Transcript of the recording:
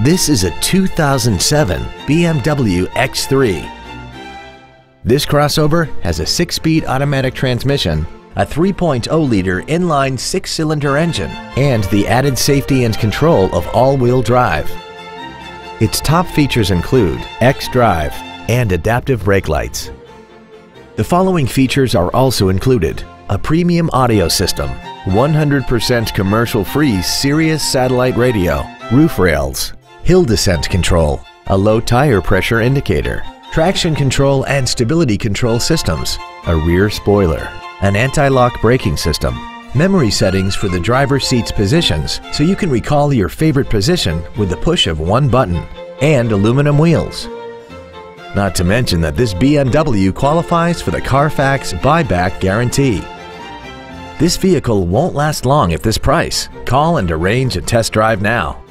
This is a 2007 BMW X3. This crossover has a 6-speed automatic transmission, a 3.0-liter inline 6-cylinder engine, and the added safety and control of all-wheel drive. Its top features include xDrive and adaptive brake lights. The following features are also included: a premium audio system, 100% commercial-free Sirius satellite radio, roof rails, hill descent control, a low tire pressure indicator, traction control and stability control systems, a rear spoiler, an anti-lock braking system, memory settings for the driver's seat's positions so you can recall your favorite position with the push of one button, and aluminum wheels. Not to mention that this BMW qualifies for the Carfax buyback guarantee. This vehicle won't last long at this price. Call and arrange a test drive now.